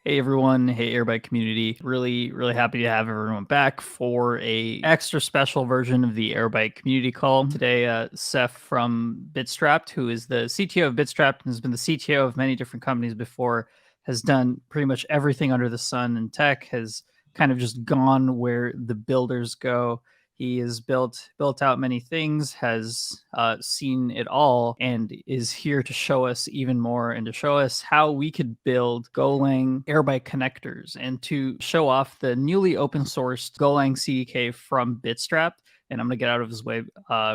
Hey everyone, hey Airbyte community. Really happy to have everyone back for a extra special version of the Airbyte Community Call. Today, Saif from Bitstrapped, who is the CTO of Bitstrapped and has been the CTO of many different companies before, has done pretty much everything under the sun in tech, has kind of just gone where the builders go. He has built out many things, has seen it all, and is here to show us even more and to show us how we could build Golang Airbyte connectors and to show off the newly open sourced Golang CDK from Bitstrap. And I'm going to get out of his way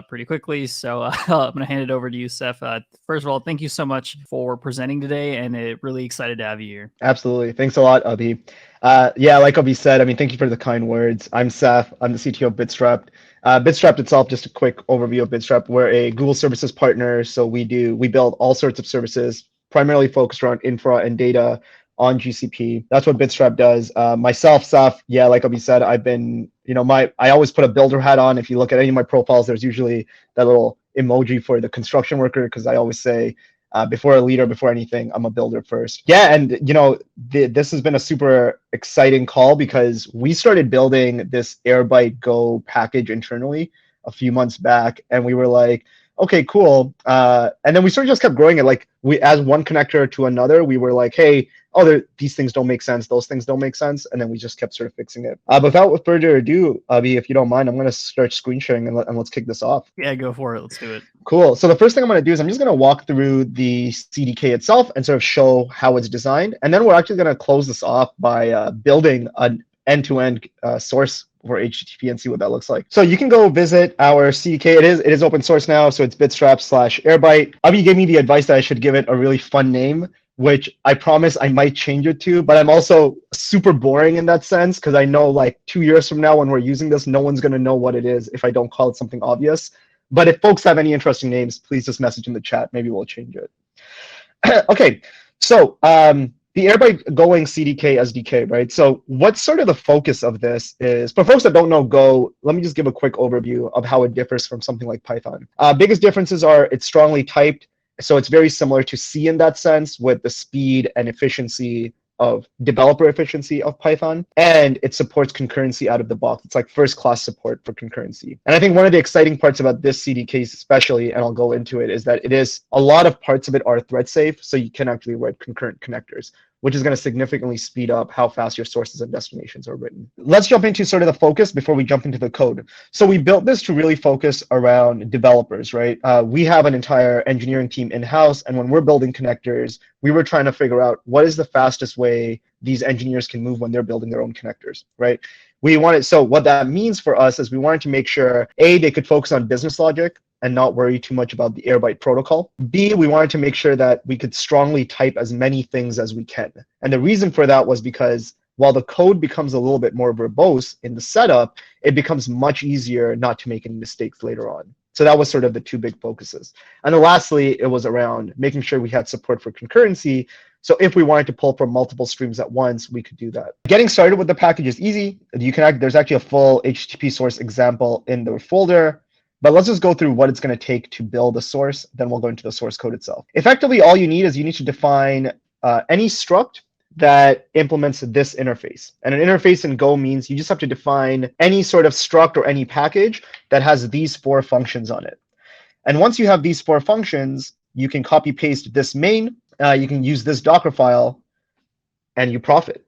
pretty quickly. So I'm going to hand it over to you, Saif. First of all, thank you so much for presenting today, and really excited to have you here. Absolutely. Thanks a lot, Abhi. Yeah, like Abhi said, thank you for the kind words. I'm Saif. I'm the CTO of Bitstrapped. Bitstrapped itself, just a quick overview of Bitstrapped. We're a Google Services partner, so we build all sorts of services, primarily focused around infra and data on GCP. That's what Bitstrap does. Myself, Saif, yeah, like Abhi said, I've been, I always put a builder hat on. If you look at any of my profiles, there's usually that little emoji for the construction worker, because I always say, before a leader, before anything, I'm a builder first. Yeah, and this has been a super exciting call because we started building this Airbyte Go package internally a few months back, and we were like, okay, cool. And then we sort of just kept growing it. Like as one connector to another, we were like, hey, these things don't make sense. Those things don't make sense. And then we just kept sort of fixing it. But without further ado, Abhi, if you don't mind, I'm going to start screen sharing and let's kick this off. Yeah, go for it. Let's do it. Cool. So the first thing I'm going to do is I'm just going to walk through the CDK itself and sort of show how it's designed. And then we're actually going to close this off by building an end-to-end source for HTTP and see what that looks like. So you can go visit our CDK. It is open source now, so it's bitstrap/Airbyte. Abhi gave me the advice that I should give it a really fun name, which I promise I might change it to, but I'm also super boring in that sense because I know like 2 years from now when we're using this, no one's going to know what it is if I don't call it something obvious. But if folks have any interesting names, please just message in the chat. Maybe we'll change it. Okay, so the Airbyte Golang CDK SDK, right? So what's sort of the focus of this is, for folks that don't know Go, let me just give a quick overview of how it differs from something like Python. Biggest differences are it's strongly typed, so it's very similar to C in that sense with the speed and efficiency of developer efficiency of Python, and it supports concurrency out of the box. It's like first-class support for concurrency. And I think one of the exciting parts about this CDK especially, and I'll go into it, is that a lot of parts of it are thread safe, so you can actually write concurrent connectors, which is going to significantly speed up how fast your sources and destinations are written. Let's jump into sort of the focus before we jump into the code. So we built this to really focus around developers, right? We have an entire engineering team in-house, and when we're building connectors, we were trying to figure out what is the fastest way these engineers can move when they're building their own connectors, right? So what that means for us is we wanted to make sure, A, they could focus on business logic and not worry too much about the Airbyte protocol. B, we wanted to make sure that we could strongly type as many things as we can. And the reason for that was because while the code becomes a little bit more verbose in the setup, it becomes much easier not to make any mistakes later on. So that was sort of the two big focuses. And then lastly, it was around making sure we had support for concurrency. So if we wanted to pull from multiple streams at once, we could do that. Getting started with the package is easy. There's actually a full HTTP source example in the folder. But let's just go through what it's going to take to build a source. Then we'll go into the source code itself. Effectively, all you need to define any struct that implements this interface. And an interface in Go means you just have to define any sort of struct or any package that has these 4 functions on it. And once you have these 4 functions, you can copy paste this main. You can use this Docker file, and you profit.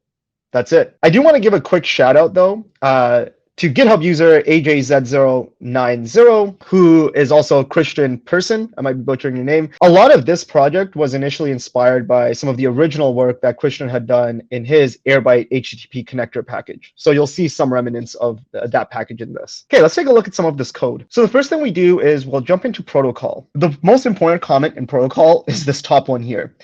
That's it. I do want to give a quick shout out though. To GitHub user AJZ090, who is also a Christian person. I might be butchering your name. A lot of this project was initially inspired by some of the original work that Christian had done in his Airbyte HTTP connector package. So you'll see some remnants of that package in this. Okay, let's take a look at some of this code. So the first thing we do is we'll jump into protocol. The most important comment in protocol is this top one here.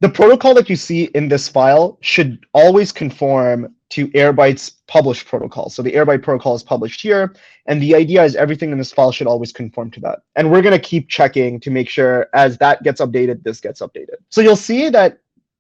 The protocol that you see in this file should always conform to Airbyte's published protocol. So the Airbyte protocol is published here, and the idea is everything in this file should always conform to that. And we're going to keep checking to make sure as that gets updated, this gets updated. So you'll see that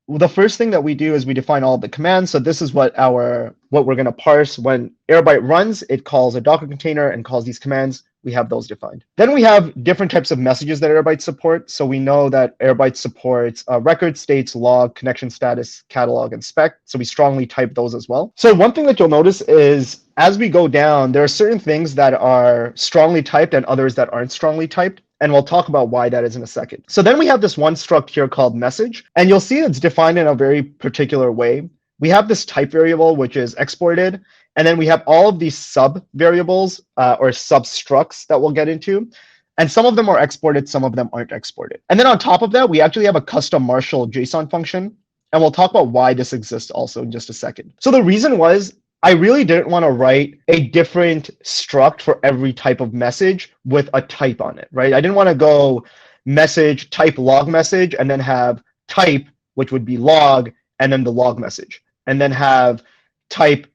the first thing that we do is we define all the commands. So this is what we're going to parse. When Airbyte runs, it calls a Docker container and calls these commands. we have those defined. Then we have different types of messages that Airbyte support. So we know that Airbyte supports record, states, log, connection status, catalog, and spec. So we strongly type those as well. So one thing that you'll notice is as we go down, there are certain things that are strongly typed and others that aren't strongly typed. And we'll talk about why that is in a second. So then we have this one struct here called message. And you'll see it's defined in a very particular way. We have this type variable, which is exported. And then we have all of these sub variables or substructs that we'll get into. And some of them are exported, some of them aren't exported. And then on top of that, we actually have a custom Marshall JSON function. And we'll talk about why this exists also in just a second. So the reason was I really didn't want to write a different struct for every type of message with a type on it, right? I didn't want to go message type log message and then have type, which would be log, and then the log message. And then have type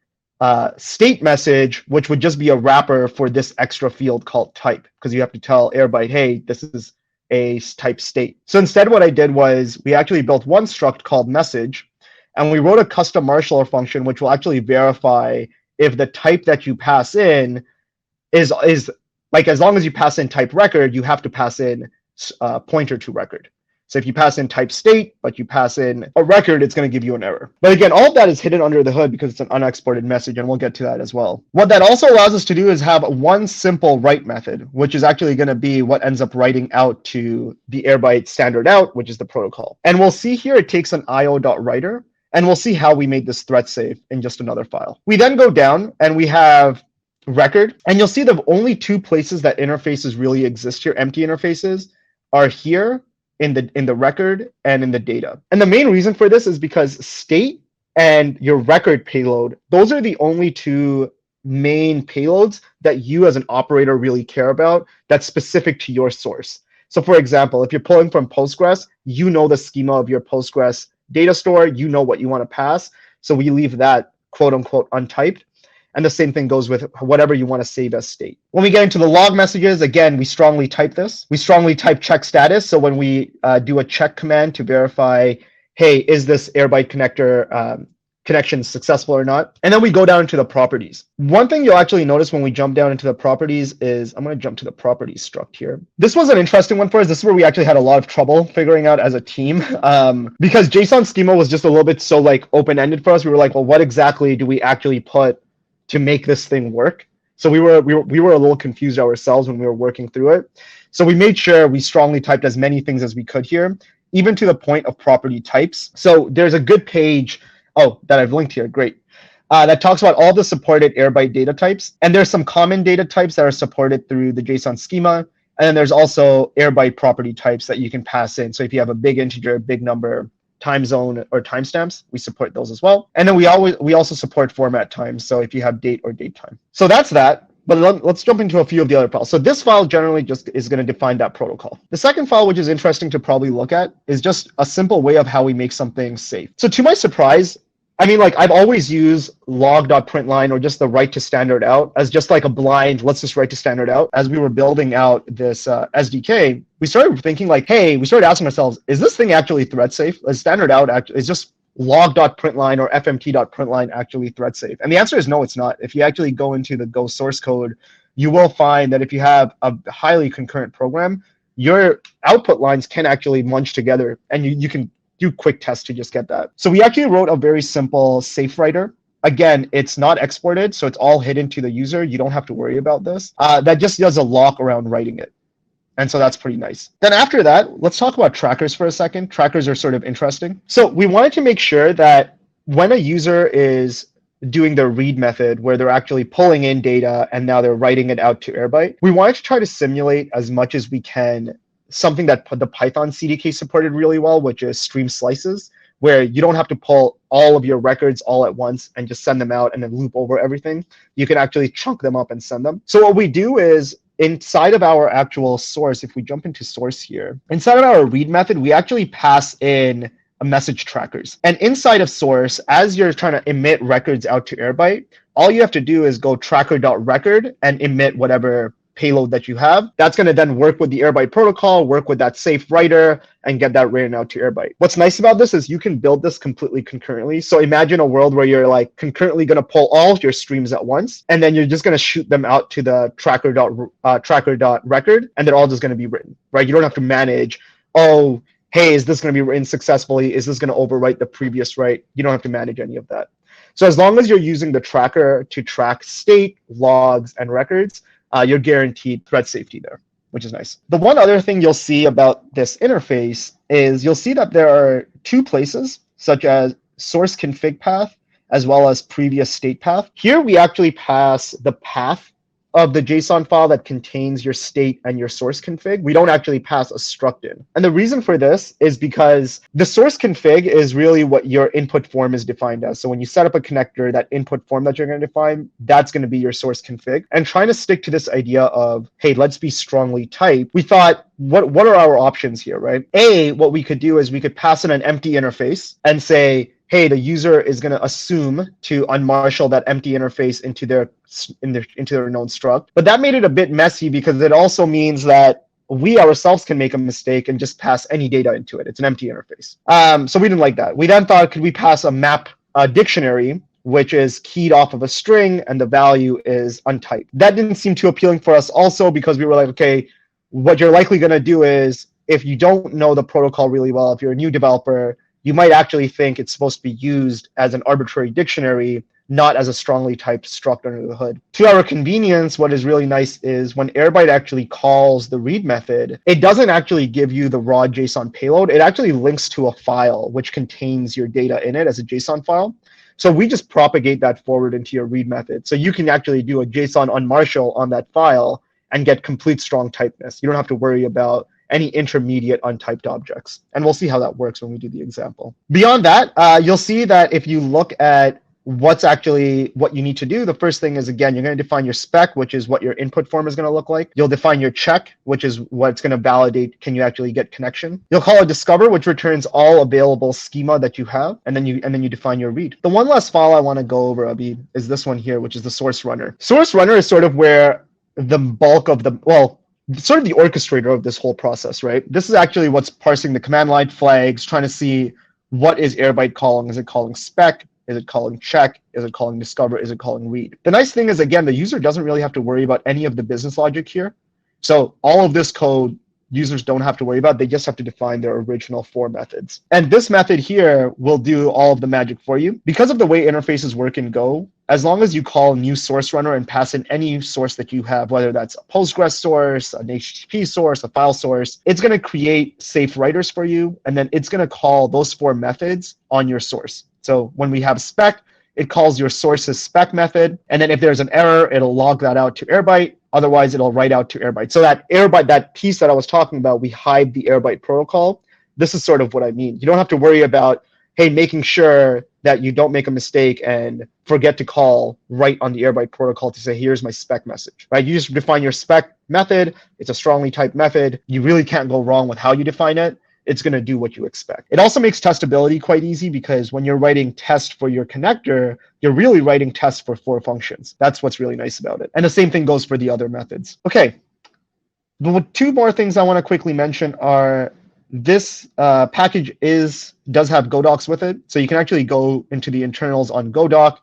state message, which would just be a wrapper for this extra field called type, because you have to tell Airbyte, hey, this is a type state. So instead, what I did was we actually built one struct called message, and we wrote a custom Marshall function, which will actually verify if the type that you pass in is like, as long as you pass in type record, you have to pass in pointer to record. So if you pass in type state, but you pass in a record, it's going to give you an error. But again, all of that is hidden under the hood because it's an unexported message, and we'll get to that as well. What that also allows us to do is have one simple write method, which is actually going to be what ends up writing out to the Airbyte standard out, which is the protocol. And we'll see here it takes an io.writer, and we'll see how we made this thread safe in just another file. We then go down and we have record, and you'll see the only two places that interfaces really exist here, empty interfaces, are here in the record and in the data. And the main reason for this is because state and your record payload, those are the only two main payloads that you as an operator really care about that's specific to your source. So for example, if you're pulling from Postgres, you know the schema of your Postgres data store, you know what you want to pass. So we leave that quote unquote untyped. And the same thing goes with whatever you want to save as state. When we get into the log messages, again, we strongly type this. We strongly type check status. So when we do a check command to verify, hey, is this Airbyte connector connection successful or not? And then we go down into the properties. One thing you'll actually notice when we jump down into the properties is, I'm going to jump to the properties struct here. This was an interesting one for us. This is where we actually had a lot of trouble figuring out as a team because JSON schema was just a little bit so like open-ended for us. We were like, well, what exactly do we actually put to make this thing work? So we were a little confused ourselves when we were working through it. So we made sure we strongly typed as many things as we could here, even to the point of property types. So there's a good page, that I've linked here, great, that talks about all the supported Airbyte data types. And there's some common data types that are supported through the JSON schema. And then there's also Airbyte property types that you can pass in. So if you have a big integer, big number, time zone, or timestamps, we support those as well. And then we also support format times. So if you have date or date time. So that's that. But let's jump into a few of the other files. So this file generally just is going to define that protocol. The second file, which is interesting to probably look at, is just a simple way of how we make something safe. So to my surprise, I mean, like I've always used log.println or just the write to standard out as just like a blind, let's just write to standard out. As we were building out this SDK, we started thinking like, hey, we started asking ourselves, is this thing actually thread safe? Is standard out is just log.println or fmt.println actually thread safe? And the answer is no, it's not. If you actually go into the Go source code, you will find that if you have a highly concurrent program, your output lines can actually munch together, and you can do quick tests to just get that. So we actually wrote a very simple safe writer. Again, it's not exported, so it's all hidden to the user. You don't have to worry about this. That just does a lock around writing it. And so that's pretty nice. Then after that, let's talk about trackers for a second. Trackers are sort of interesting. So we wanted to make sure that when a user is doing their read method where they're actually pulling in data and now they're writing it out to Airbyte, we wanted to try to simulate as much as we can something that the Python CDK supported really well, which is stream slices, where you don't have to pull all of your records all at once and just send them out and then loop over everything. You can actually chunk them up and send them. So what we do is inside of our actual source, if we jump into source here, inside of our read method, we actually pass in a message trackers. And inside of source, as you're trying to emit records out to Airbyte, all you have to do is go tracker.record and emit whatever payload that you have. That's going to then work with the Airbyte protocol, work with that safe writer, and get that written out to Airbyte. What's nice about this is you can build this completely concurrently. So imagine a world where you're like concurrently going to pull all of your streams at once, and then you're just going to shoot them out to the tracker.record, and they're all just going to be written, right? You don't have to manage, oh, hey, is this going to be written successfully? Is this going to overwrite the previous write? You don't have to manage any of that. So as long as you're using the tracker to track state, logs, and records, you're guaranteed thread safety there, which is nice. The one other thing you'll see about this interface is you'll see that there are two places, such as source config path, as well as previous state path. Here we actually pass the path of the JSON file that contains your state and your source config. We don't actually pass a struct in. And the reason for this is because the source config is really what your input form is defined as. So when you set up a connector, that input form that you're going to define, that's going to be your source config. And trying to stick to this idea of, hey, let's be strongly typed, we thought, what are our options here, right? What we could do is we could pass in an empty interface and say, hey, the user is going to assume to unmarshal that empty interface into their known struct. But that made it a bit messy because it also means that we ourselves can make a mistake and just pass any data into it. It's an empty interface. So we didn't like that. We then thought, could we pass a map dictionary, which is keyed off of a string and the value is untyped? That didn't seem too appealing for us also because we were like, okay, what you're likely going to do is if you don't know the protocol really well, if you're a new developer, you might actually think it's supposed to be used as an arbitrary dictionary, not as a strongly typed struct under the hood. To our convenience, what is really nice is when Airbyte actually calls the read method, it doesn't actually give you the raw JSON payload. It actually links to a file which contains your data in it as a JSON file. So we just propagate that forward into your read method. So you can actually do a JSON unmarshal on that file and get complete strong typeness. You don't have to worry about any intermediate untyped objects. And we'll see how that works when we do the example. Beyond that, you'll see that if you look at what you need to do, the first thing is, again, you're going to define your spec, which is what your input form is going to look like. You'll define your check, which is what's going to validate, can you actually get connection? You'll call it discover, which returns all available schema that you have, and then you define your read. The one last file I want to go over, Abid, is this one here, which is the source runner. Source runner is sort of where the bulk of sort of the orchestrator of this whole process, right? This is actually what's parsing the command line flags, trying to see what is Airbyte calling. Is it calling spec? Is it calling check? Is it calling discover? Is it calling read? The nice thing is, again, the user doesn't really have to worry about any of the business logic here. So all of this code, users don't have to worry about. They just have to define their original 4 methods. And this method here will do all of the magic for you. Because of the way interfaces work in Go, as long as you call new source runner and pass in any source that you have, whether that's a Postgres source, an HTTP source, a file source, it's going to create safe writers for you. And then it's going to call those 4 methods on your source. So when we have spec, it calls your source's spec method. And then if there's an error, it'll log that out to Airbyte. Otherwise, it'll write out to Airbyte. So that Airbyte, that piece that I was talking about, we hide the Airbyte protocol. This is sort of what I mean. You don't have to worry about, hey, making sure that you don't make a mistake and forget to call right on the Airbyte protocol to say, here's my spec message, right? You just define your spec method. It's a strongly typed method. You really can't go wrong with how you define it. It's going to do what you expect. It also makes testability quite easy because when you're writing test for your connector, you're really writing tests for 4 functions. That's what's really nice about it. And the same thing goes for the other methods. Okay, the 2 more things I want to quickly mention are this package does have Godocs with it. So you can actually go into the internals on Godoc.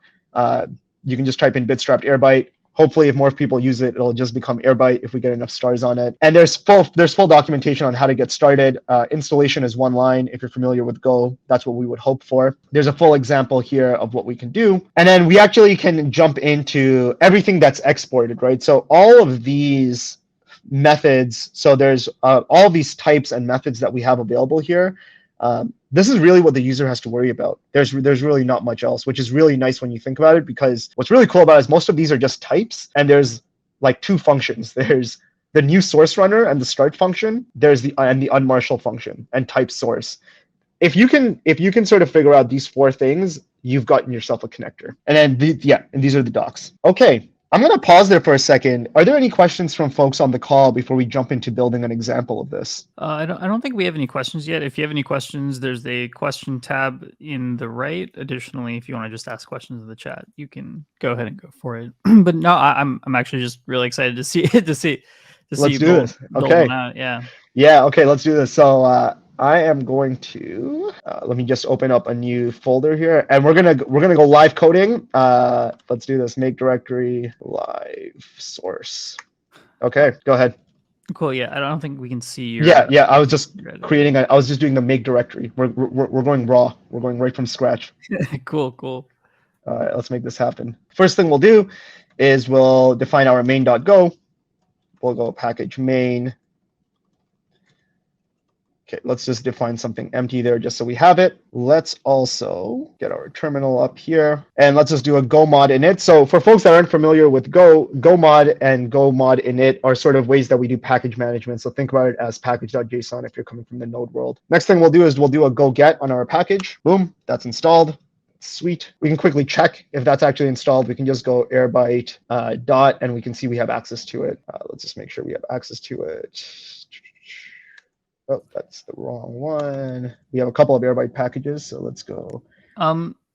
You can just type in Bitstrapped Airbyte. Hopefully, if more people use it, it'll just become Airbyte if we get enough stars on it. And there's full documentation on how to get started. Installation is 1 line. If you're familiar with Go, that's what we would hope for. There's a full example here of what we can do. And then we actually can jump into everything that's exported, right? So all of these methods, so there's all these types and methods that we have available here. This is really what the user has to worry about. There's really not much else, which is really nice when you think about it, because what's really cool about it is most of these are just types, and there's like 2 functions. There's the new source runner and the start function. There's the unmarshal function and type source. If you can sort of figure out these 4 things, you've gotten yourself a connector. And then and these are the docs. Okay. I'm going to pause there for a second. Are there any questions from folks on the call before we jump into building an example of this? I don't think we have any questions yet. If you have any questions, there's a question tab in the right. Additionally, if you want to just ask questions in the chat, you can go ahead and go for it. But no, I'm actually just really excited to see Let's you do build this. build Okay. one out. Yeah. Yeah. Okay. Let's do this. So I am going to let me just open up a new folder here, and we're gonna go live coding. Let's do this. Make directory live source. Okay. Go ahead. Cool. Yeah. I don't think we can see your. Yeah. I was just creating. I was just doing the make directory. We're going raw. We're going right from scratch. Cool. All right. Let's make this happen. First thing we'll do is we'll define our main.go. We'll go package main. Okay, let's just define something empty there just so we have it. Let's also get our terminal up here, and let's just do a go mod init. So for folks that aren't familiar with go mod and go mod init are sort of ways that we do package management. So think about it as package.json if you're coming from the node world. Next thing we'll do is we'll do a go get on our package. Boom, that's installed. Sweet. We can quickly check if that's actually installed. We can just go airbyte dot, and we can see we have access to it. Let's just make sure we have access to it. Oh, that's the wrong one. We have a couple of Airbyte packages, so let's go.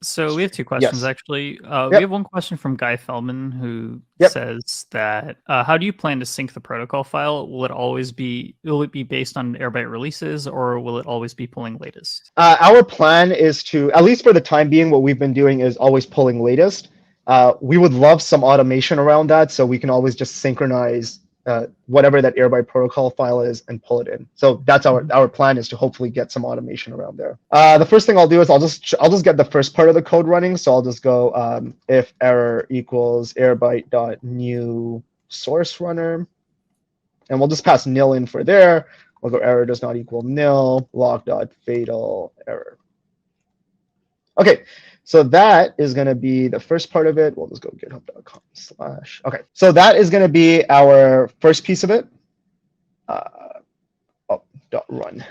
So we have two questions, Yes. actually. Yep. We have one question from Guy Feldman, who says that how do you plan to sync the protocol file? Will it be based on Airbyte releases, or will it always be pulling latest? Our plan is to, at least for the time being, what we've been doing is always pulling latest. We would love some automation around that, so we can always just synchronize whatever that Airbyte protocol file is and pull it in. So that's our plan, is to hopefully get some automation around there. The first thing I'll do is I'll just get the first part of the code running. So I'll just go if error equals airbyte.new source runner, and we'll just pass nil in for there. We'll go error does not equal nil, log.fatal error. Okay, so that is going to be the first part of it. We'll just go github.com/. Okay, so that is going to be our first piece of it. .run.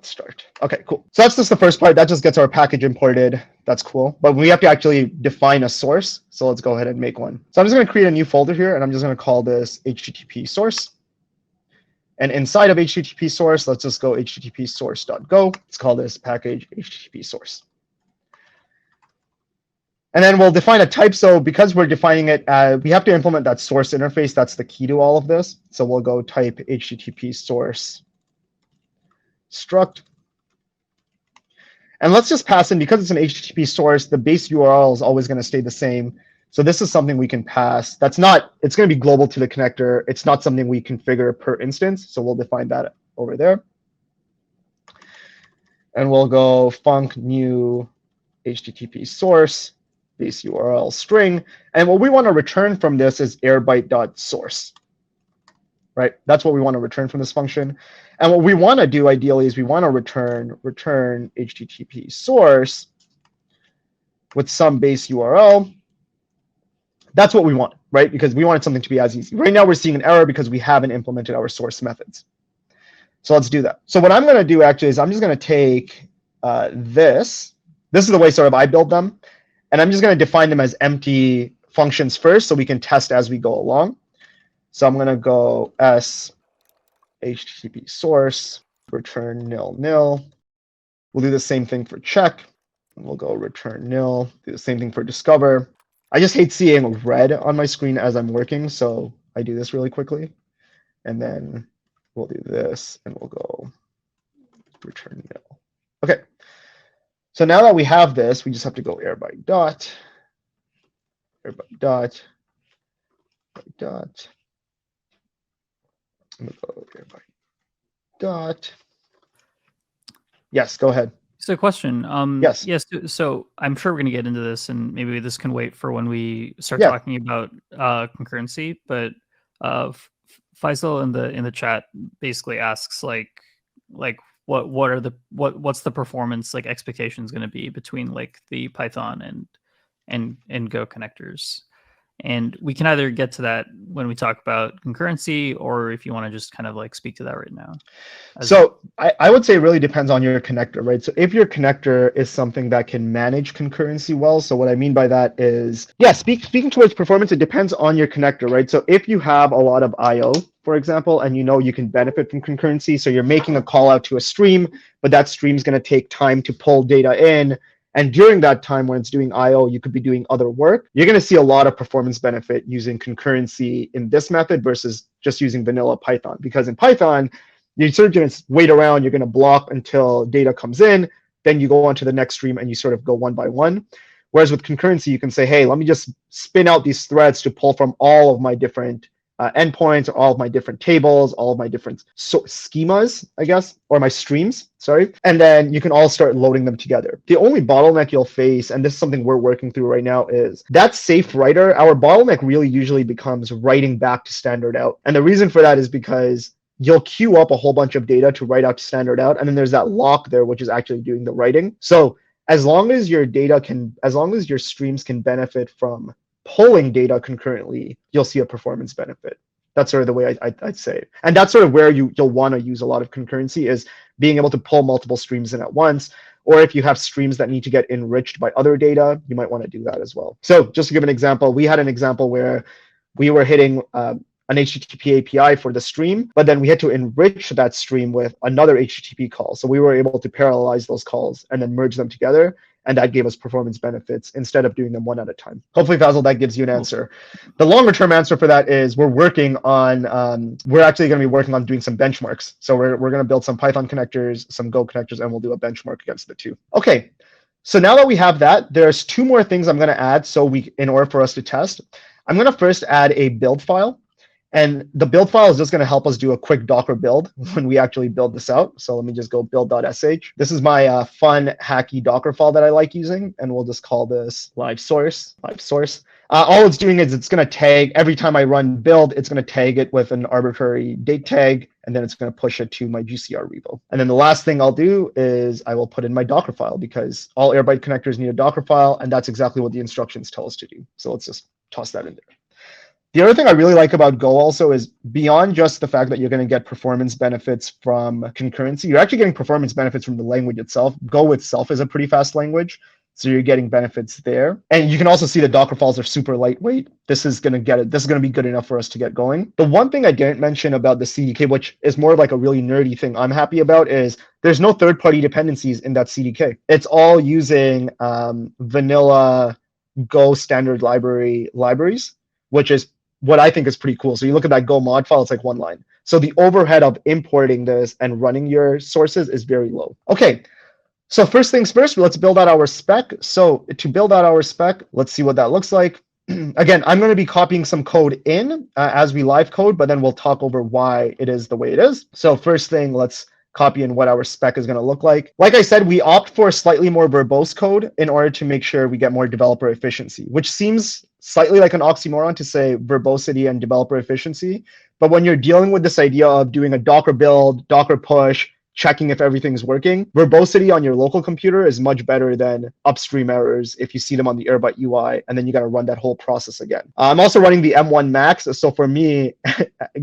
.start. Okay, cool. So that's just the first part. That just gets our package imported. That's cool. But we have to actually define a source. So let's go ahead and make one. So I'm just going to create a new folder here, and I'm just going to call this HTTP source. And inside of HTTP source, let's just go HTTP source.go. Let's call this package HTTP source. And then we'll define a type. So because we're defining it, we have to implement that source interface. That's the key to all of this. So we'll go type HTTP source struct. And let's just pass in, because it's an HTTP source, the base URL is always going to stay the same. So this is something we can pass. It's going to be global to the connector. It's not something we configure per instance. So we'll define that over there. And we'll go func new HTTP source base URL string. And what we want to return from this is airbyte.source. Right? That's what we want to return from this function. And what we want to do ideally is we want to return HTTP source with some base URL. That's what we want, right? Because we wanted something to be as easy. Right now we're seeing an error because we haven't implemented our source methods. So let's do that. So what I'm going to do actually is I'm just going to take this. This is the way sort of I build them. And I'm just going to define them as empty functions first so we can test as we go along. So I'm going to go s HTTP source, return nil nil. We'll do the same thing for check. And we'll go return nil. Do the same thing for discover. I just hate seeing red on my screen as I'm working, so I do this really quickly. And then we'll do this, and we'll go return nil. Okay. So now that we have this, we just have to go airbyte dot. And we'll go airbyte dot. Yes, go ahead. So question. Yes. Yes. So I'm sure we're going to get into this, and maybe this can wait for when we start Yeah. talking about concurrency. But Faisal in the chat basically asks what's the performance expectations going to be between the Python and Go connectors. And we can either get to that when we talk about concurrency, or if you want to just kind of like speak to that right now. So I would say it really depends on your connector, right? So if your connector is something that can manage concurrency well, so what I mean by that is, yeah, speaking towards performance, it depends on your connector, right? So if you have a lot of I/O, for example, and you know you can benefit from concurrency, so you're making a call out to a stream, but that stream's going to take time to pull data in. And during that time when it's doing I/O, you could be doing other work. You're going to see a lot of performance benefit using concurrency in this method versus just using vanilla Python. Because in Python, you're sort of going to wait around, you're going to block until data comes in, then you go on to the next stream and you sort of go one by one. Whereas with concurrency, you can say, hey, let me just spin out these threads to pull from all of my different endpoints, or all of my different tables, all of my different schemas, I guess, or my streams, sorry. And then you can all start loading them together. The only bottleneck you'll face, and this is something we're working through right now, is that safe writer. Our bottleneck really usually becomes writing back to standard out. And the reason for that is because you'll queue up a whole bunch of data to write out to standard out, and then there's that lock there, which is actually doing the writing. So as long as your streams can benefit from pulling data concurrently, you'll see a performance benefit. That's sort of the way I'd say it. And that's sort of where you'll want to use a lot of concurrency, is being able to pull multiple streams in at once. Or if you have streams that need to get enriched by other data, you might want to do that as well. So just to give an example, we had an example where we were hitting an HTTP API for the stream, but then we had to enrich that stream with another HTTP call. So we were able to parallelize those calls and then merge them together. And that gave us performance benefits instead of doing them one at a time. Hopefully, Fazil, that gives you an answer. The longer term answer for that is we're working on, we're actually going to be working on doing some benchmarks. So we're going to build some Python connectors, some Go connectors, and we'll do a benchmark against the two. Okay. So now that we have that, there's two more things I'm going to add. In order for us to test, I'm going to first add a build file. And the build file is just going to help us do a quick Docker build when we actually build this out. So let me just go build.sh. This is my fun, hacky Docker file that I like using. And we'll just call this live source. All it's doing is it's going to tag, every time I run build, it's going to tag it with an arbitrary date tag. And then it's going to push it to my GCR repo. And then the last thing I'll do is I will put in my Docker file, because all Airbyte connectors need a Docker file. And that's exactly what the instructions tell us to do. So let's just toss that in there. The other thing I really like about Go also is, beyond just the fact that you're going to get performance benefits from concurrency, you're actually getting performance benefits from the language itself. Go itself is a pretty fast language, so you're getting benefits there. And you can also see the Docker files are super lightweight. This is going to be good enough for us to get going. The one thing I didn't mention about the CDK, which is more of like a really nerdy thing I'm happy about, is there's no third-party dependencies in that CDK. It's all using vanilla Go standard libraries, which is what I think is pretty cool. So you look at that Go mod file, it's like one line. So the overhead of importing this and running your sources is very low. Okay, so first things first, let's build out our spec. So to build out our spec, let's see what that looks like. Again, I'm going to be copying some code in as we live code, but then we'll talk over why it is the way it is. So first thing, let's copy in what our spec is going to look like. Like I said, we opt for slightly more verbose code in order to make sure we get more developer efficiency, which seems slightly like an oxymoron to say verbosity and developer efficiency. But when you're dealing with this idea of doing a Docker build, Docker push, checking if everything's working, verbosity on your local computer is much better than upstream errors if you see them on the Airbyte UI, and then you got to run that whole process again. I'm also running the M1 Max, so for me,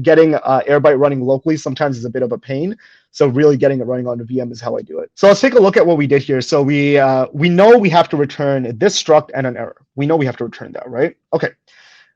getting Airbyte running locally sometimes is a bit of a pain. So really getting it running on a VM is how I do it. So let's take a look at what we did here. So we know we have to return this struct and an error. We know we have to return that, right? Okay.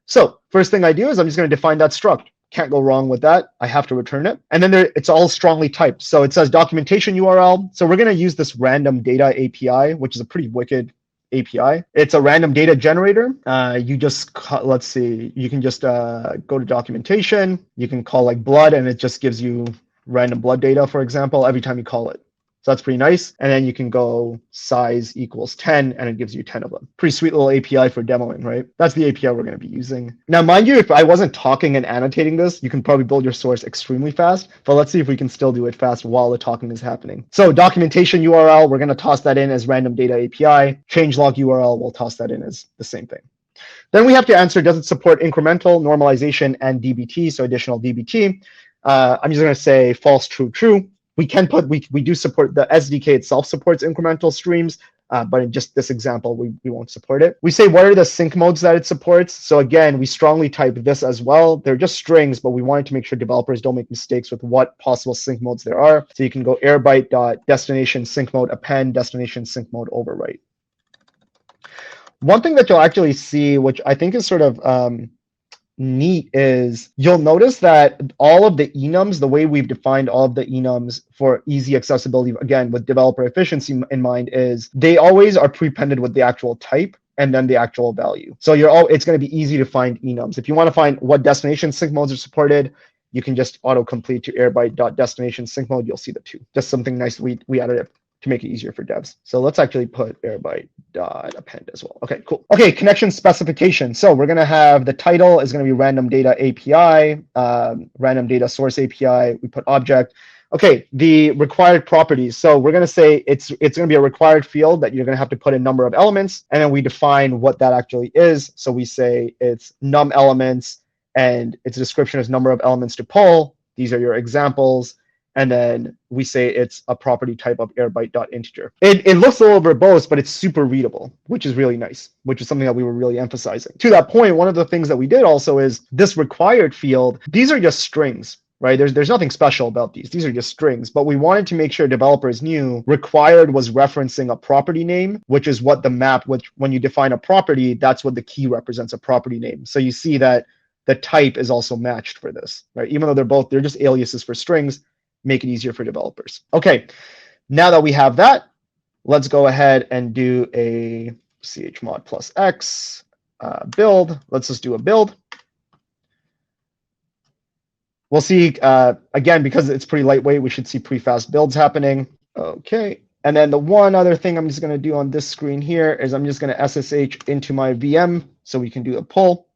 So first thing I do is I'm just going to define that struct. Can't go wrong with that. I have to return it. And then it's all strongly typed. So it says documentation URL. So we're going to use this random data API, which is a pretty wicked API. It's a random data generator. Let's see, you can just go to documentation. You can call like blood, and it just gives you random blood data, for example, every time you call it. So that's pretty nice. And then you can go size equals 10, and it gives you 10 of them. Pretty sweet little API for demoing, right? That's the API we're going to be using. Now, mind you, if I wasn't talking and annotating this, you can probably build your source extremely fast. But let's see if we can still do it fast while the talking is happening. So documentation URL, we're going to toss that in as random data API. Changelog URL, we'll toss that in as the same thing. Then we have to answer, does it support incremental, normalization, and DBT, so additional DBT? I'm just going to say false, true, true. We do support, the SDK itself supports incremental streams, But in just this example, we won't support it. We say, what are the sync modes that it supports? So again, we strongly type this as well. They're just strings, but we wanted to make sure developers don't make mistakes with what possible sync modes there are. So you can go airbyte.destination sync mode append destination sync mode overwrite. One thing that you'll actually see, which I think is sort of neat, is you'll notice that all of the enums, the way we've defined all of the enums for easy accessibility, again, with developer efficiency in mind, is they always are prepended with the actual type and then the actual value. So it's going to be easy to find enums. If you want to find what destination sync modes are supported, you can just autocomplete to airbyte.destination sync mode. You'll see the two. Just something nice we added it to make it easier for devs. So let's actually put airbyte.append as well. Okay, cool. Okay, connection specification. So we're going to have the title is going to be random data API, random data source API. We put object. Okay, the required properties. So we're going to say it's going to be a required field that you're going to have to put a number of elements, and then we define what that actually is. So we say it's num elements, and its description is number of elements to pull. These are your examples. And then we say it's a property type of airbyte.integer. It looks a little verbose, but it's super readable, which is really nice, which is something that we were really emphasizing. To that point, one of the things that we did also is this required field. These are just strings, right? There's nothing special about these. These are just strings, but we wanted to make sure developers knew required was referencing a property name, which is what the map, which when you define a property, that's what the key represents, a property name. So you see that the type is also matched for this, right? Even though they're just aliases for strings, make it easier for developers. Okay, now that we have that, let's go ahead and do a chmod plus x build. Let's just do a build. We'll see, again, because it's pretty lightweight, we should see pretty fast builds happening. Okay, and then the one other thing I'm just going to do on this screen here is I'm just going to SSH into my VM so we can do a pull.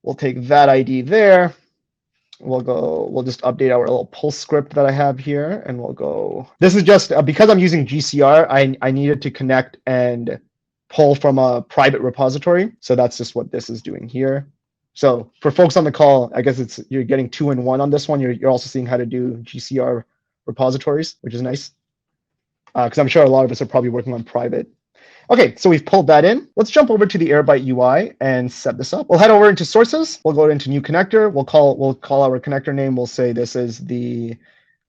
We'll take that ID there. We'll just update our little pull script that I have here, and we'll go. This is just because I'm using GCR, I needed to connect and pull from a private repository. So that's just what this is doing here. So for folks on the call, I guess you're getting 2-in-1 on this one. You're also seeing how to do GCR repositories, which is nice. Because I'm sure a lot of us are probably working on private. Okay, so we've pulled that in. Let's jump over to the Airbyte UI and set this up. We'll head over into sources. We'll go into new connector. We'll call our connector name. We'll say this is the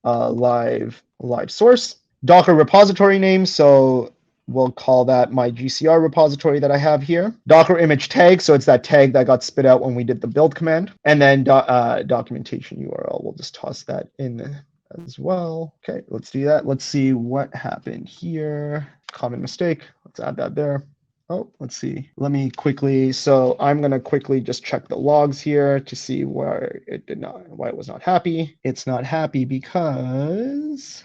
live source. Docker repository name. So we'll call that my GCR repository that I have here. Docker image tag. So it's that tag that got spit out when we did the build command. And then documentation URL. We'll just toss that in as well. Okay, let's do that. Let's see what happened here. Common mistake. Let's add that there. Oh, let's see. Let me quickly. So I'm going to quickly just check the logs here to see why it was not happy. It's not happy because,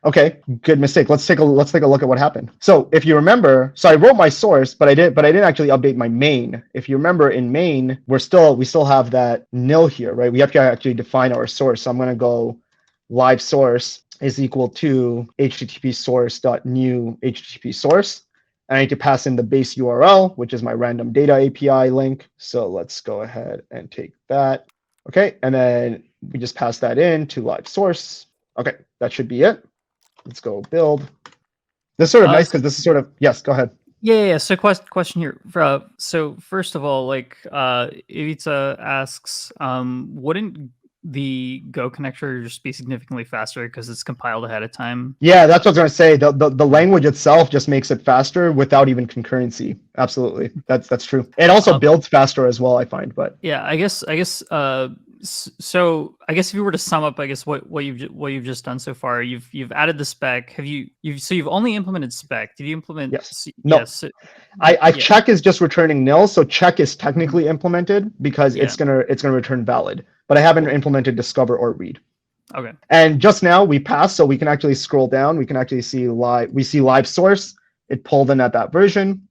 okay, good mistake. Let's take a look at what happened. So if you remember, so I wrote my source, but I didn't actually update my main. If you remember in main, we still have that nil here, right? We have to actually define our source. So I'm going to go live source is equal to http source.new http source. And I need to pass in the base URL, which is my random data API link. So let's go ahead and take that. Okay, and then we just pass that in to live source. Okay, that should be it. Let's go build. This is sort of nice because this is sort of, yes, go ahead. Yeah. So question here. So first of all, Ivica asks, wouldn't the Go connector just be significantly faster because it's compiled ahead of time? Yeah, that's what I was going to say. The language itself just makes it faster without even concurrency. Absolutely, that's true. It also builds faster as well, I find. But yeah, I guess. So I guess if you were to sum up, I guess what you've just done so far, you've added the spec. You've only implemented spec. Did you implement? Yes. No. Yes. Check is just returning nil. So check is technically implemented because it's gonna return valid. But I haven't implemented discover or read. Okay. And just now we passed, so we can actually scroll down. We can actually see live. We see live source. It pulled in at that version.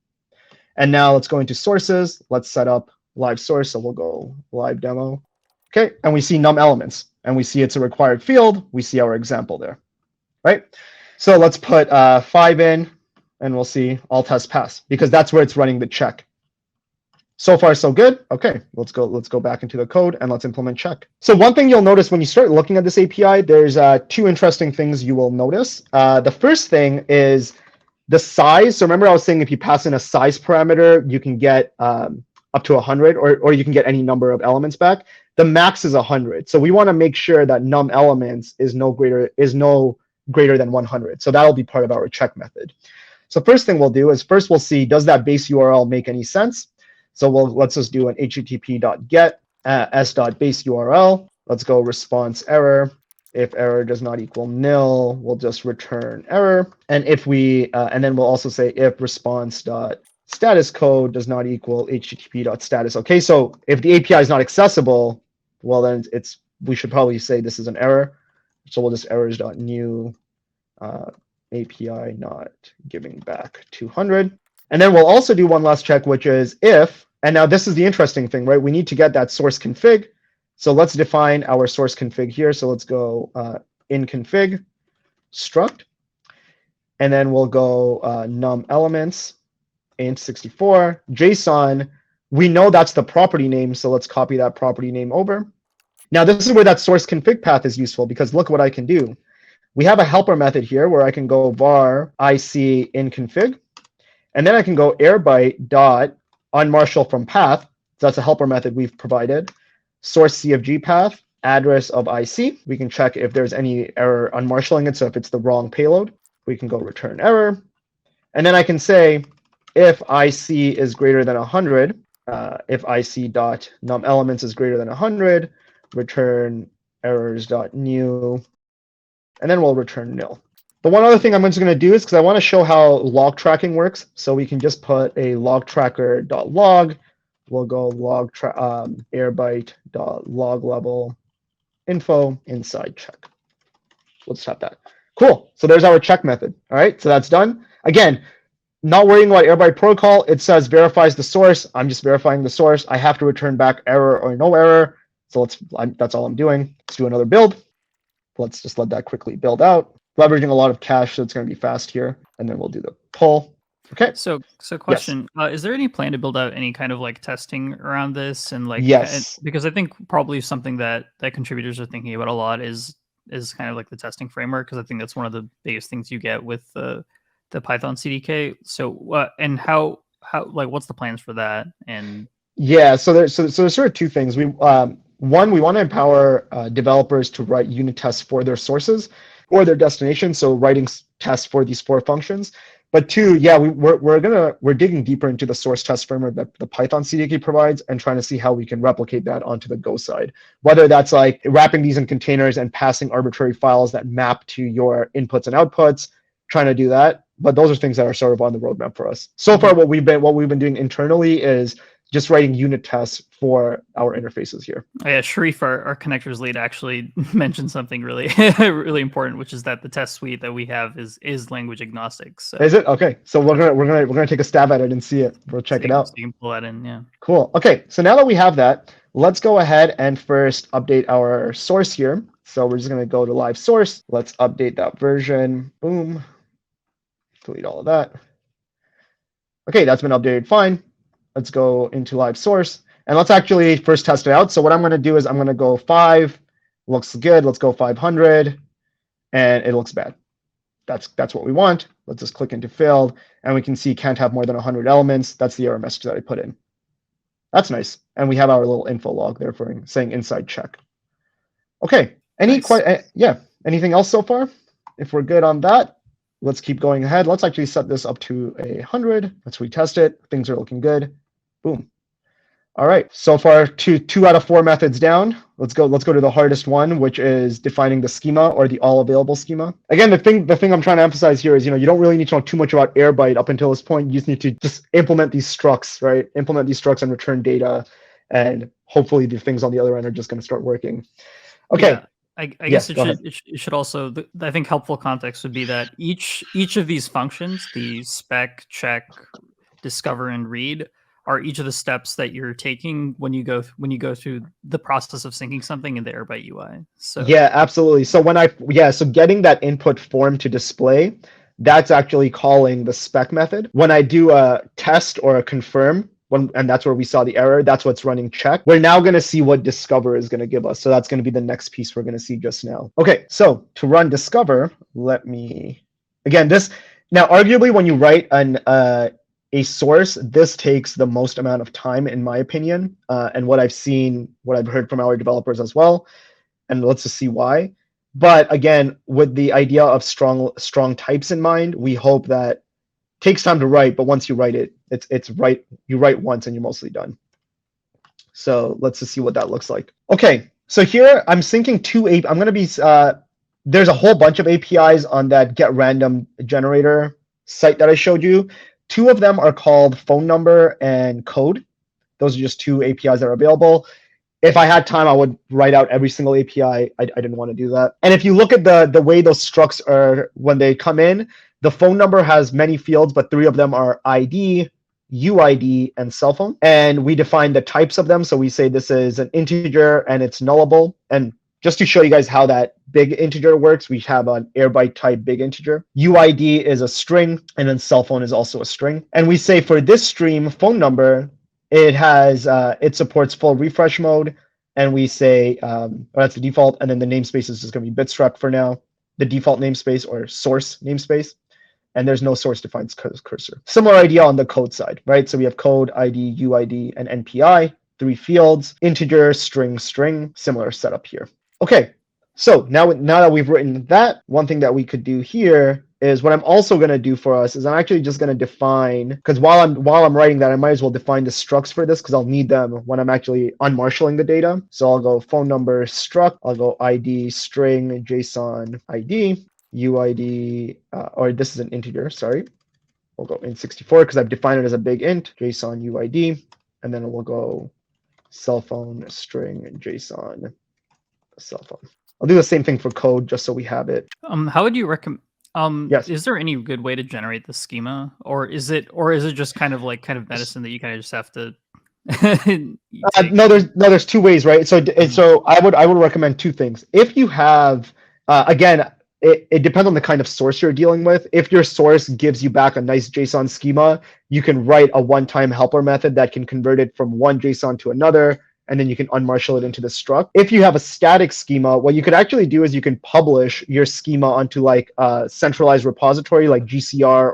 And now let's go into sources. Let's set up live source. So we'll go live demo. Okay, and we see num elements, and we see it's a required field. We see our example there, right? So let's put 5 in, and we'll see all tests pass because that's where it's running the check. So far, so good. Okay, let's go back into the code and let's implement check. So one thing you'll notice when you start looking at this API, there's two interesting things you will notice. The first thing is the size. So remember I was saying if you pass in a size parameter, you can get up to 100, or you can get any number of elements back. The max is 100. So we want to make sure that num elements is no greater than 100. So that'll be part of our check method. So first thing we'll do is first we'll see, does that base URL make any sense? So let's just do an http.get s.base URL. Let's go response error. If error does not equal nil, we'll just return error. And if we, and then we'll also say if response.status code does not equal http.status. Okay, so if the API is not accessible, well then we should probably say this is an error. So we'll just errors.new API not giving back 200. And then we'll also do one last check, which is if, and now this is the interesting thing, right? We need to get that source config. So let's define our source config here. So let's go in config struct, and then we'll go num elements int 64 JSON. We know that's the property name, so let's copy that property name over. Now this is where that source config path is useful, because look what I can do. We have a helper method here where I can go var ic in config, and then I can go airbyte dot unmarshal from path. So that's a helper method we've provided. Source CFG path, address of IC. We can check if there's any error unmarshaling it. So if it's the wrong payload, we can go return error. And then I can say if IC is greater than 100, if IC dot num elements is greater than 100, return errors dot new, and then we'll return nil. The one other thing I'm just going to do is because I want to show how log tracking works. So we can just put a log tracker.log. We'll go log airbyte.log level info inside check. Let's tap that. Cool. So there's our check method. All right. So that's done. Again, not worrying about Airbyte protocol. It says verifies the source. I'm just verifying the source. I have to return back error or no error. So that's all I'm doing. Let's do another build. Let's just let that quickly build out. Leveraging a lot of cache, so it's going to be fast here. And then we'll do the pull. Okay. So question, yes. Is there any plan to build out any kind of like testing around this? And like, yes, because I think probably something that contributors are thinking about a lot is kind of like the testing framework, because I think that's one of the biggest things you get with the Python CDK. So and how like what's the plans for that? And yeah, so there's sort of two things. One, we want to empower developers to write unit tests for their sources or their destination, so writing tests for these 4 functions. But two, yeah, we're digging deeper into the source test framework that the Python CDK provides and trying to see how we can replicate that onto the Go side. Whether that's like wrapping these in containers and passing arbitrary files that map to your inputs and outputs, trying to do that. But those are things that are sort of on the roadmap for us. So far, what we've been doing internally is just writing unit tests for our interfaces here. Oh, yeah, Sharif, our connectors lead, actually mentioned something really, really important, which is that the test suite that we have is language agnostic. So. Is it? Okay, so we're gonna take a stab at it and see it. We'll check it out. So you can pull that in, yeah. Cool. Okay, so now that we have that, let's go ahead and first update our source here. So we're just gonna go to live source. Let's update that version. Boom. Delete all of that. Okay, that's been updated fine. Let's go into live source and let's actually first test it out. So what I'm going to do is I'm going to go 5, looks good. Let's go 500 and it looks bad. That's what we want. Let's just click into failed and we can see can't have more than 100 elements. That's the error message that I put in. That's nice. And we have our little info log there for saying inside check. Okay. Anything else so far? If we're good on that, let's keep going ahead. Let's actually set this up to 100. Let's retest it. Things are looking good. Boom. All right. So far, two out of 4 methods down. Let's go to the hardest one, which is defining the schema or the all available schema. Again, the thing I'm trying to emphasize here is, you don't really need to know too much about Airbyte up until this point. You just need to implement these structs, right? Implement these structs and return data, and hopefully the things on the other end are just going to start working. Okay. Yeah. I guess it should also, I think helpful context would be that each of these functions, the spec, check, discover, and read, are each of the steps that you're taking when you go through the process of syncing something in the Airbyte UI. So yeah, absolutely. So so getting that input form to display, that's actually calling the spec method. When I do a test or a confirm, and that's where we saw the error. That's what's running check. We're now going to see what discover is going to give us. So that's going to be the next piece we're going to see just now. Okay, so to run discover, let me, again, now arguably when you write a source, this takes the most amount of time, in my opinion, and what I've heard from our developers as well. And let's just see why. But again, with the idea of strong types in mind, we hope that takes time to write, but once you write it, it's right. You write once and you're mostly done. So let's just see what that looks like. Okay, so here I'm syncing I'm going to be, there's a whole bunch of APIs on that get random generator site that I showed you. 2 of them are called phone number and code. Those are just 2 APIs that are available. If I had time, I would write out every single API. I didn't want to do that. And if you look at the way those structs are when they come in, the phone number has many fields, but 3 of them are ID, UID, and cell phone. And we define the types of them. So we say this is an integer and it's nullable. And just to show you guys how that big integer works, we have an Airbyte type big integer. UID is a string, and then cell phone is also a string. And we say for this stream phone number, it supports full refresh mode. And we say, that's the default. And then the namespace is just going to be Bitstrep for now, the default namespace or source namespace. And there's no source defined cursor. Similar idea on the code side, right? So we have code, ID, UID, and NPI, 3 fields, integer, string, similar setup here. Okay, so now that we've written that, one thing that we could do here is what I'm also going to do for us is I'm actually just going to define, because while I'm writing that, I might as well define the structs for this because I'll need them when I'm actually unmarshalling the data. So I'll go phone number struct, I'll go ID string JSON ID, UID, or this is an integer, sorry. We'll go int64 because I've defined it as a big int, JSON UID, and then we'll go cell phone string JSON cell phone. I'll do the same thing for code just so we have it. How would you recommend? Yes. Is there any good way to generate the schema, or is it just kind of medicine that you kind of just have to? No, there's 2 ways, right? So I would recommend 2 things. If you have, again, it depends on the kind of source you're dealing with. If your source gives you back a nice JSON schema, you can write a one-time helper method that can convert it from one JSON to another, and then you can unmarshal it into the struct. If you have a static schema, what you could actually do is you can publish your schema onto like a centralized repository like GCR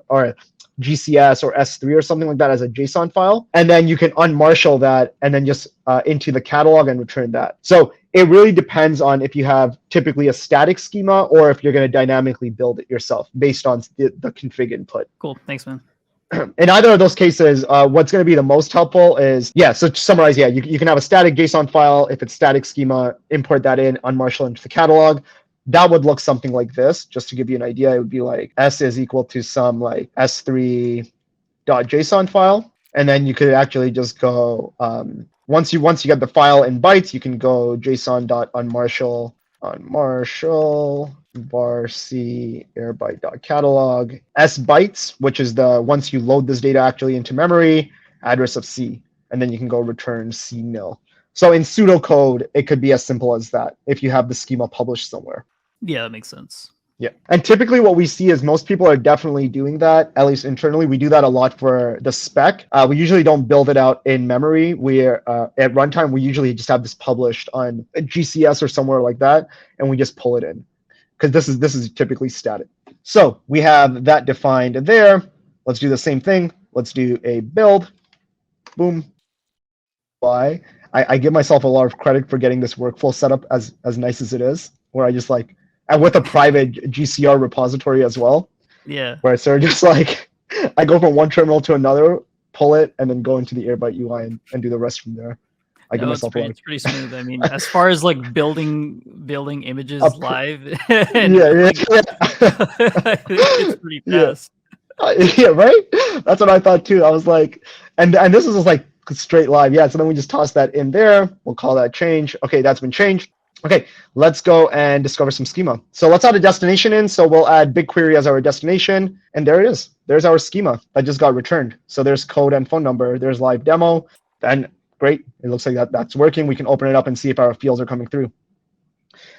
or GCS or S3 or something like that as a JSON file. And then you can unmarshal that and then just into the catalog and return that. So it really depends on if you have typically a static schema or if you're going to dynamically build it yourself based on the config input. Cool. Thanks, man. In either of those cases, what's going to be the most helpful is, so to summarize, you can have a static JSON file. If it's static schema, import that in, unmarshal into the catalog. That would look something like this. Just to give you an idea, it would be like S is equal to some like S3.json file. And then you could actually just go, once you get the file in bytes, you can go json.unmarshal var c airbyte.catalog s bytes, which is once you load this data actually into memory, address of C, and then you can go return C nil. So in pseudocode, it could be as simple as that if you have the schema published somewhere. Yeah, that makes sense. Yeah, and typically what we see is most people are definitely doing that, at least internally. We do that a lot for the spec. We usually don't build it out in memory. At runtime, we usually just have this published on a GCS or somewhere like that, and we just pull it in because this is typically static. So we have that defined there. Let's do the same thing. Let's do a build. Boom. Why? I give myself a lot of credit for getting this workflow set up as nice as it is, where I just and with a private GCR repository as well. Yeah. Where I sort of just I go from one terminal to another, pull it, and then go into the Airbyte UI and do the rest from there. It's pretty smooth. I mean, as far as building images live, it's pretty fast. Yeah, right? That's what I thought too. I was like, and this is just straight live. Yeah, so then we just toss that in there. We'll call that change. Okay, that's been changed. Okay, let's go and discover some schema. So let's add a destination in. So we'll add BigQuery as our destination. And there it is. There's our schema that just got returned. So there's code and phone number. There's live demo. And great. It looks like that's working. We can open it up and see if our fields are coming through.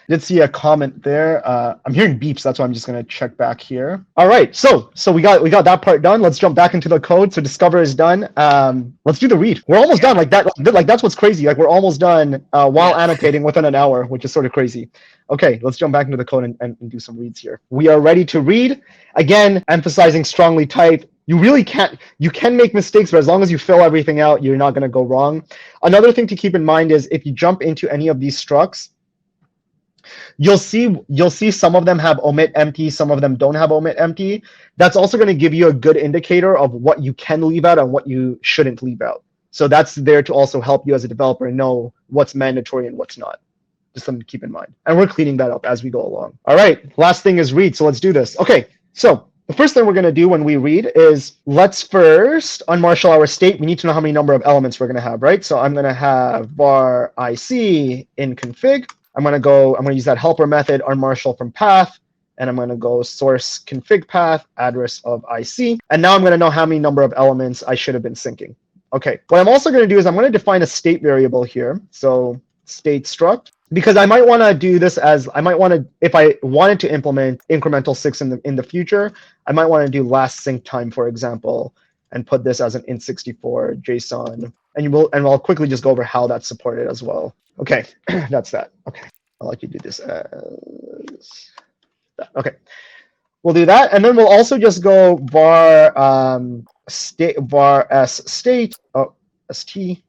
Did see a comment there. I'm hearing beeps, that's why I'm just gonna check back here. All right, so we got that part done. Let's jump back into the code. So discover is done. Let's do the read. We're almost done. Like that's what's crazy. Like we're almost done while annotating within an hour, which is sort of crazy. Okay, let's jump back into the code and do some reads here. We are ready to read. Again, emphasizing strongly type. You really can't, you can make mistakes, but as long as you fill everything out, you're not gonna go wrong. Another thing to keep in mind is if you jump into any of these structs, you'll see some of them have omit empty, some of them don't have omit empty. That's also going to give you a good indicator of what you can leave out and what you shouldn't leave out. So that's there to also help you as a developer know what's mandatory and what's not. Just something to keep in mind. And we're cleaning that up as we go along. All right, last thing is read. So let's do this. Okay, so the first thing we're going to do when we read is let's first unmarshal our state. We need to know how many number of elements we're going to have, right? So I'm going to have var IC in config. I'm going to use that helper method, unmarshal from path, and I'm going to go source config path, address of IC. And now I'm going to know how many number of elements I should have been syncing. Okay, what I'm also going to do is I'm going to define a state variable here. So state struct, because I might want to do this as, if I wanted to implement incremental 6 in the future, I might want to do last sync time, for example, and put this as an int64 JSON. And I'll quickly just go over how that's supported as well. Okay, that's that. Okay, I'll let you do this as that. Okay, we'll do that, and then we'll also just go var state var s state st.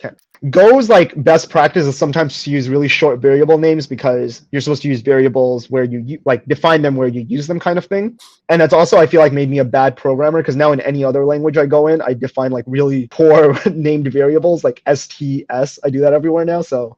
Okay, Go's like best practice is sometimes to use really short variable names because you're supposed to use variables where you like define them where you use them, kind of thing. And that's also, I feel like, made me a bad programmer because now in any other language I go in, I define like really poor named variables like STS. I do that everywhere now. So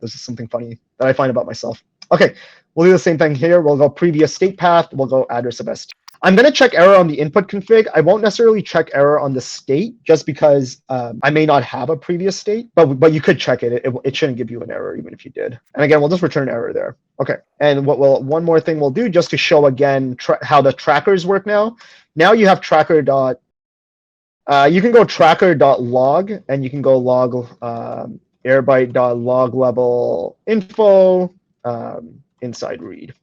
this is something funny that I find about myself. Okay, we'll do the same thing here. We'll go previous state path. We'll go address of ST. I'm going to check error on the input config. I won't necessarily check error on the state just because I may not have a previous state, but you could check it. It shouldn't give you an error even if you did. And again, we'll just return error there. Okay. And one more thing we'll do just to show again how the trackers work now. Now you have tracker dot. You can go tracker.log and you can go log airbyte.log level info inside read.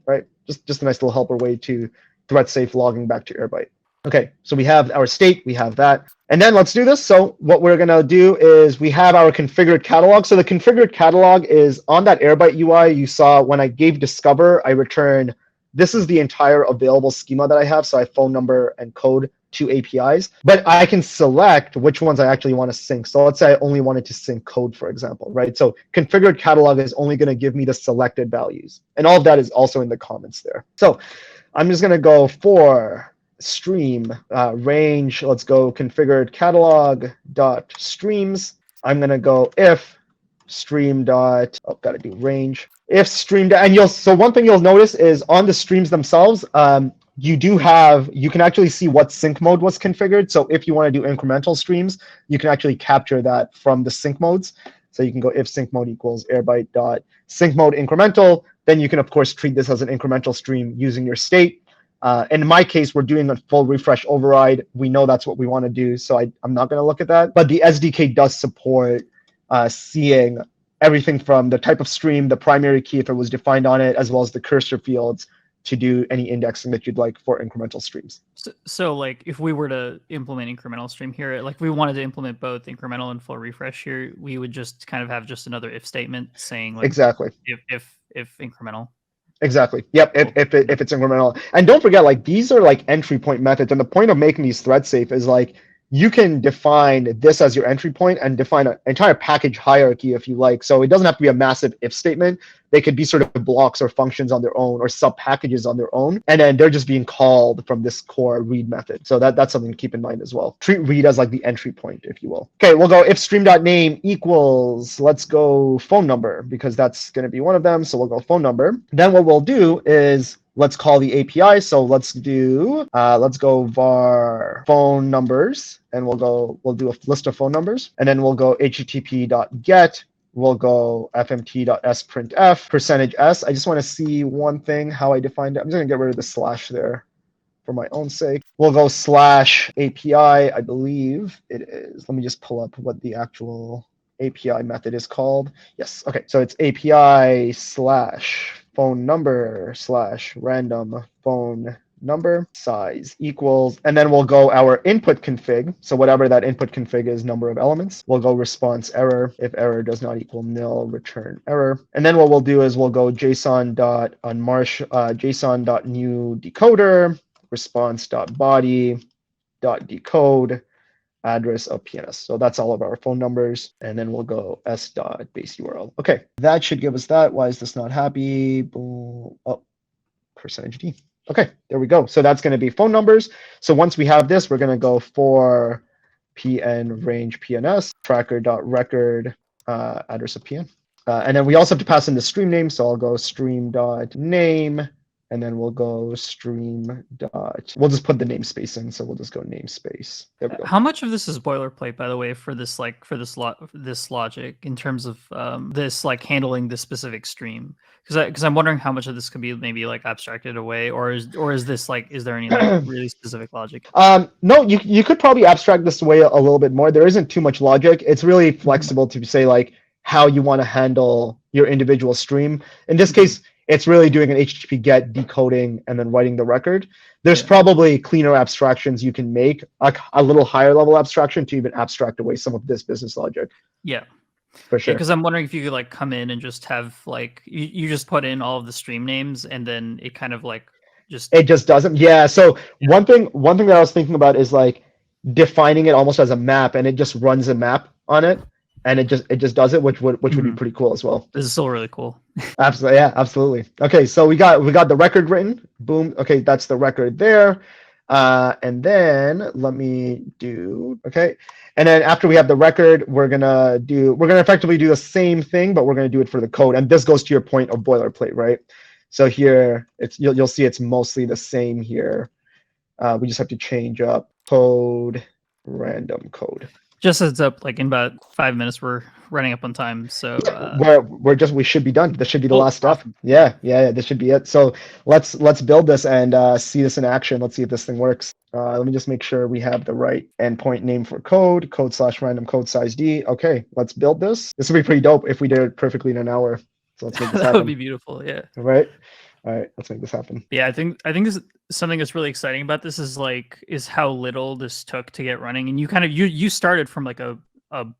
Right. Just a nice little helper way to threat safe logging back to Airbyte. Okay, so we have our state, we have that. And then let's do this. So what we're going to do is we have our configured catalog. So the configured catalog is on that Airbyte UI you saw when I gave discover, I returned, this is the entire available schema that I have. So I have phone number and code, 2 APIs, but I can select which ones I actually want to sync. So let's say I only wanted to sync code, for example, right? So configured catalog is only going to give me the selected values. And all of that is also in the comments there. So I'm just going to go for stream range. Let's go configured catalog dot streams. I'm going to go if stream dot, oh, got to do range. If stream dot, and so one thing you'll notice is on the streams themselves, you can actually see what sync mode was configured. So if you want to do incremental streams, you can actually capture that from the sync modes. So you can go if sync mode equals airbyte dot sync mode incremental. Then you can, of course, treat this as an incremental stream using your state. In my case, we're doing a full refresh override. We know that's what we want to do, so I'm not going to look at that. But the SDK does support seeing everything from the type of stream, the primary key if it was defined on it, as well as the cursor fields to do any indexing that you'd like for incremental streams. So like if we were to implement incremental stream here, like we wanted to implement both incremental and full refresh here, we would just kind of have just another if statement saying like exactly if incremental. Exactly. Yep. If it's incremental, and don't forget, like these are like entry point methods, and the point of making these thread safe is like you can define this as your entry point and define an entire package hierarchy if you like. So it doesn't have to be a massive if statement. They could be sort of blocks or functions on their own or sub packages on their own. And then they're just being called from this core read method. So that's something to keep in mind as well. Treat read as like the entry point, if you will. Okay, we'll go if stream.name equals, let's go phone number, because that's going to be one of them. So we'll go phone number. Then what we'll do is let's call the API. So let's go var phone numbers, and we'll do a list of phone numbers, and then we'll go http.get. We'll go fmt.sprintf %s. I just want to see one thing, how I defined it. I'm just going to get rid of the slash there for my own sake. We'll go /API, I believe it is. Let me just pull up what the actual API method is called. Yes. Okay. So it's API slash phone number slash random phone number size equals, and then we'll go our input config. So whatever that input config is, number of elements, we'll go response error. If error does not equal nil, return error. And then what we'll do is we'll go JSON.new decoder, response.body.decode address of PNS. So that's all of our phone numbers. And then we'll go s.base URL. Okay, that should give us that. Why is this not happy? Boom. Oh, %d. Okay, there we go. So that's going to be phone numbers. So once we have this, we're going to go for pn range PNS tracker.record address of PN. And then we also have to pass in the stream name. So I'll go stream.name. And then we'll go stream dot. We'll just put the namespace in. So we'll just go namespace. There we go. How much of this is boilerplate, by the way, for this this logic in terms of this like handling this specific stream? Because I'm wondering how much of this could be maybe like abstracted away, or is this like, is there any like really specific logic? No, you could probably abstract this away a little bit more. There isn't too much logic. It's really flexible to say like how you want to handle your individual stream. In this case, it's really doing an HTTP GET, decoding, and then writing the record. There's probably cleaner abstractions you can make, like a little higher level abstraction to even abstract away some of this business logic. Yeah. For sure. Because I'm wondering if you could like come in and just have like, you just put in all of the stream names and then it kind of like just... It just doesn't. Yeah. So one thing that I was thinking about is like defining it almost as a map, and it just runs a map on it. And it just does it, which would be pretty cool as well. This is still really cool. Absolutely, yeah, absolutely. Okay, so we got the record written. Boom. Okay, that's the record there. And then let me do And then after we have the record, we're gonna effectively do the same thing, but we're gonna do it for the code. And this goes to your point of boilerplate, right? So here you'll see it's mostly the same here. We just have to change up code, random code. Just heads up, like in about 5 minutes, we're running up on time. So we should be done. This should be the last step. Yeah. This should be it. So let's build this and see this in action. Let's see if this thing works. Let me just make sure we have the right endpoint name for code/random code size d. Okay, let's build this. This would be pretty dope if we did it perfectly in an hour. So let's make this happen. That would be beautiful. Yeah. Right. All right, let's make this happen. Yeah, I think this something that's really exciting about this is how little this took to get running, and you started from like a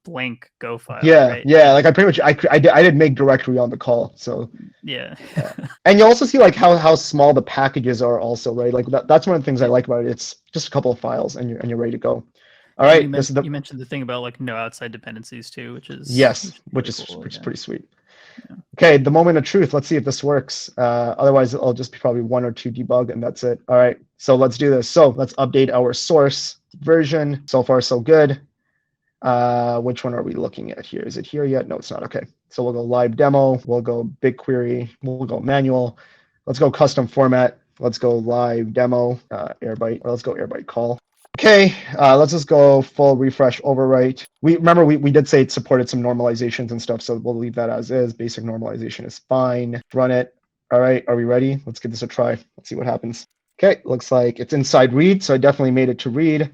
blank Go file. Yeah, right? yeah. Like I pretty much I did make directory on the call, so yeah. And you also see like how small the packages are, also, right? Like that's one of the things I like about it. It's just a couple of files, and you're ready to go. All right. You mentioned the thing about like no outside dependencies too, which is which is pretty sweet. Yeah. Okay, the moment of truth. Let's see if this works. Otherwise, it'll just be probably 1 or 2 debug, and that's it. All right, so let's do this. So let's update our source version. So far, so good. Which one are we looking at here? Is it here yet? No, it's not. Okay, so we'll go live demo. We'll go BigQuery. We'll go manual. Let's go custom format. Let's go live demo, Airbyte, or let's go Airbyte call. Okay, let's just go full refresh overwrite. Remember we did say it supported some normalizations and stuff, so we'll leave that as is. Basic normalization is fine. Run it. All right, are we ready? Let's give this a try. Let's see what happens. Okay, looks like it's inside read, so I definitely made it to read.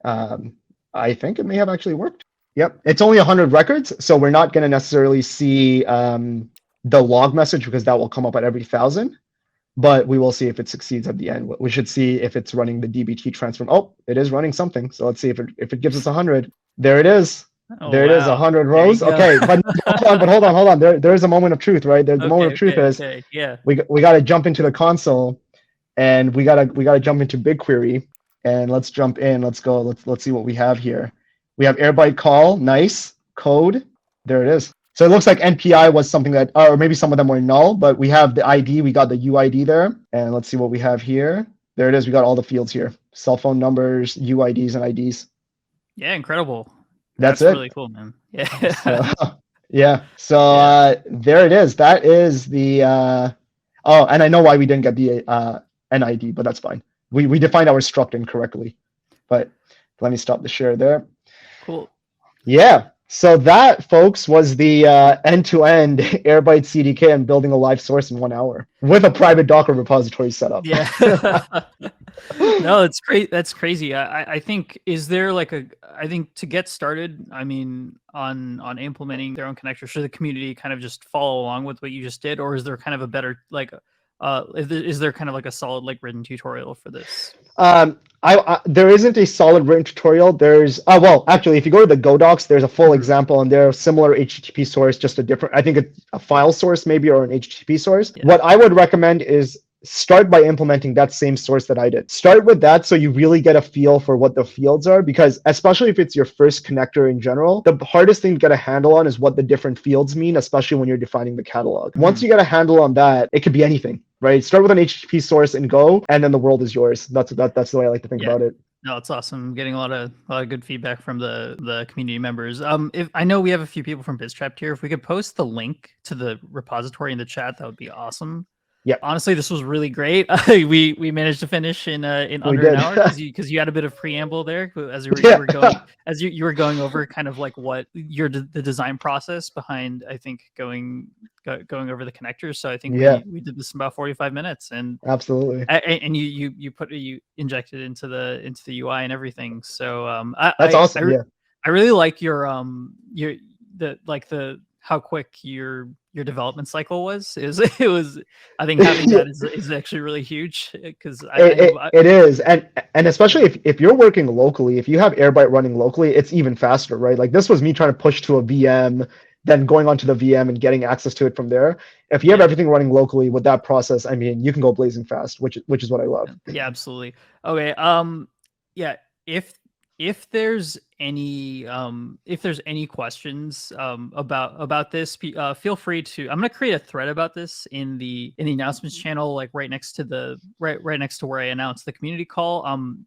I think it may have actually worked. Yep, it's only 100 records, so we're not going to necessarily see the log message because that will come up at every 1,000. But we will see if it succeeds at the end. We should see if it's running the DBT transform. Oh, it is running something. So let's see if it gives us 100. There it is. There it is, 100 rows. Okay, but hold on. There is a moment of truth, right? The moment of truth is we got to jump into the console, and we got to jump into BigQuery, and let's jump in. Let's go. Let's see what we have here. We have Airbyte call. Nice code. There it is. So it looks like NPI was something that, or maybe some of them were null, but we have the ID, we got the UID there. And let's see what we have here. There it is, we got all the fields here. Cell phone numbers, UIDs, and IDs. Yeah, incredible. That's really cool, man. Yeah. So there it is. That is the, oh, and I know why we didn't get the NID, but that's fine. We defined our struct incorrectly. But let me stop the share there. Cool. Yeah. So that, folks, was the end-to-end Airbyte CDK and building a live source in 1 hour with a private Docker repository set up. Yeah. No, it's great. That's crazy. I think, is there like I think to get started, I mean, on implementing their own connector, should the community kind of just follow along with what you just did, or is there kind of a better like is there kind of like a solid like written tutorial for this? There isn't a solid written tutorial. There's well, actually, if you go to the Go docs, there's a full example, and they're similar HTTP source, just a different. I think a file source maybe, or an HTTP source. Yeah. What I would recommend is start by implementing that same source that I did. Start with that so you really get a feel for what the fields are, because especially if it's your first connector in general, the hardest thing to get a handle on is what the different fields mean, especially when you're defining the catalog. Once you get a handle on that, it could be anything, right? Start with an HTTP source and go, and then the world is yours. That's the way I like to think about it. No, it's awesome. I'm getting a lot of good feedback from the community members. If I know we have a few people from Bitstrap here, if we could post the link to the repository in the chat, that would be awesome. Yeah. Honestly, this was really great. We managed to finish in under an hour because you had a bit of preamble there as you were going you were going over kind of like what the design process behind, I think, going over the connectors. So I think we did this in about 45 minutes, and absolutely. And you injected into the UI and everything. So that's awesome. I really like your how quick your development cycle was. It was, I think having that is actually really huge, because it is, and especially if you're working locally, if you have Airbyte running locally, it's even faster, right? Like this was me trying to push to a VM, then going onto the VM and getting access to it from there. If you have everything running locally with that process, I mean, you can go blazing fast, which is what I love. Yeah, absolutely. Okay. Yeah. If there's any questions about this, feel free to. I'm gonna create a thread about this in the announcements channel, like right next to where I announced the community call.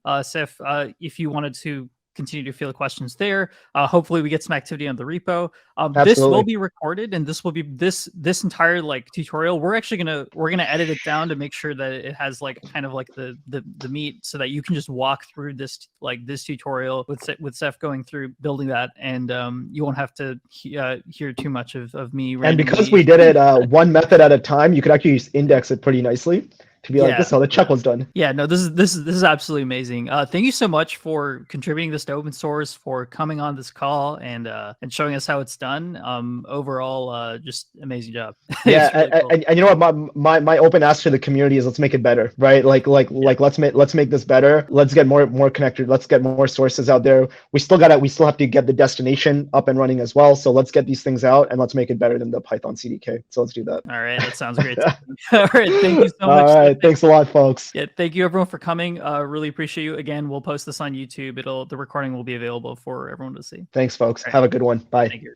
Saif, if you wanted to continue to field questions there, hopefully we get some activity on the repo. This will be recorded, and this will be this entire like tutorial. We're gonna edit it down to make sure that it has like kind of like the meat, so that you can just walk through this tutorial with Saif going through building that, and you won't have to hear too much of me. And because we did it one method at a time, you could actually index it pretty nicely to be like, this is how the check was done. Yeah, no, this is absolutely amazing. Thank you so much for contributing this to open source, for coming on this call and showing us how it's done. Overall, just amazing job. Yeah, really cool. and you know what, my open ask to the community is, let's make it better, right? Like let's make this better. Let's get more connected. Let's get more sources out there. We still have to get the destination up and running as well. So let's get these things out, and let's make it better than the Python CDK. So let's do that. All right, that sounds great. All right, thank you so much. All right. Thanks a lot, folks. Yeah, thank you everyone for coming. Really appreciate you. Again, we'll post this on YouTube. The recording will be available for everyone to see. Thanks, folks. Have a good one. Bye. Thank you.